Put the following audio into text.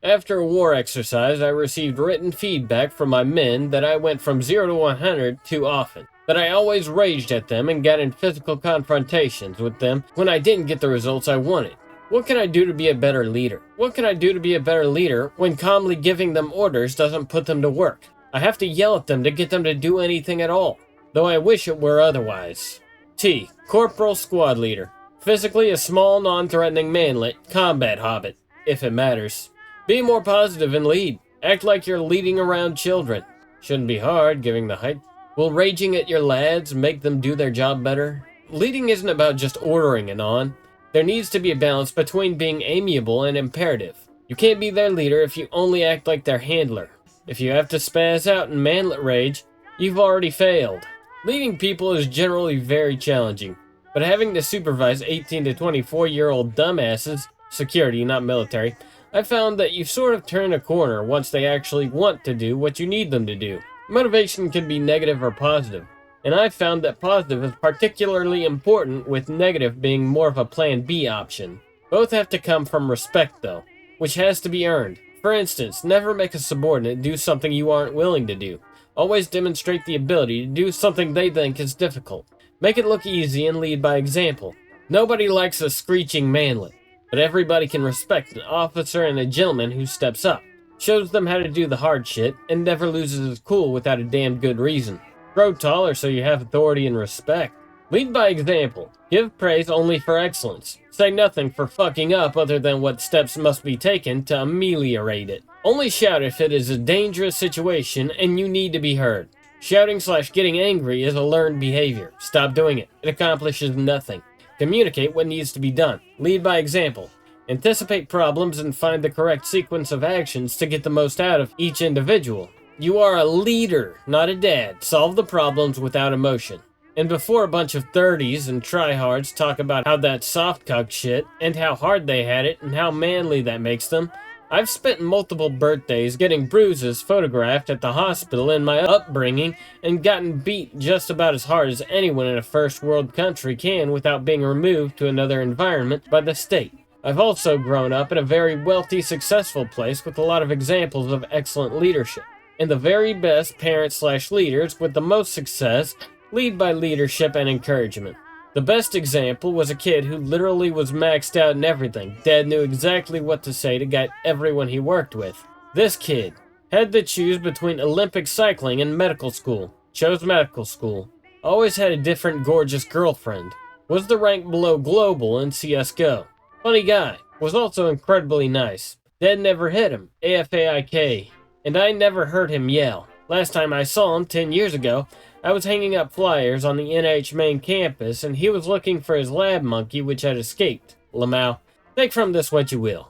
After a war exercise, I received written feedback from my men that I went from 0 to 100 too often, that I always raged at them and got in physical confrontations with them when I didn't get the results I wanted. What can I do to be a better leader? What can I do to be a better leader when calmly giving them orders doesn't put them to work? I have to yell at them to get them to do anything at all, though I wish it were otherwise. T. Corporal Squad Leader. Physically a small, non-threatening manlet, combat hobbit, if it matters. Be more positive and lead. Act like you're leading around children. Shouldn't be hard, given the height. Will raging at your lads make them do their job better? Leading isn't about just ordering and on. There needs to be a balance between being amiable and imperative. You can't be their leader if you only act like their handler. If you have to spaz out in manlet rage, you've already failed. Leading people is generally very challenging, but having to supervise 18 to 24-year-old dumbasses, security, not military, I found that you sort of turn a corner once they actually want to do what you need them to do. Motivation can be negative or positive, and I've found that positive is particularly important, with negative being more of a plan B option. Both have to come from respect though, which has to be earned. For instance, never make a subordinate do something you aren't willing to do. Always demonstrate the ability to do something they think is difficult. Make it look easy and lead by example. Nobody likes a screeching manlet, but everybody can respect an officer and a gentleman who steps up, shows them how to do the hard shit, and never loses his cool without a damn good reason. Grow taller so you have authority and respect. Lead by example. Give praise only for excellence. Say nothing for fucking up other than what steps must be taken to ameliorate it. Only shout if it is a dangerous situation and you need to be heard. Shouting/getting angry is a learned behavior. Stop doing it. It accomplishes nothing. Communicate what needs to be done. Lead by example. Anticipate problems and find the correct sequence of actions to get the most out of each individual. You are a leader, not a dad. Solve the problems without emotion. And before a bunch of 30s and tryhards talk about how that soft cuck shit and how hard they had it and how manly that makes them, I've spent multiple birthdays getting bruises photographed at the hospital in my upbringing and gotten beat just about as hard as anyone in a first world country can without being removed to another environment by the state. I've also grown up in a very wealthy, successful place with a lot of examples of excellent leadership. And the very best parents/leaders with the most success lead by leadership and encouragement. The best example was a kid who literally was maxed out in everything. Dad knew exactly what to say to get everyone he worked with. This kid had to choose between Olympic cycling and medical school. Chose medical school. Always had a different gorgeous girlfriend. Was the rank below global in CSGO. Funny guy. Was also incredibly nice. Dad never hit him. AFAIK. And I never heard him yell. Last time I saw him 10 years ago, I was hanging up flyers on the NH main campus, and he was looking for his lab monkey, which had escaped. Lamau, take from this what you will.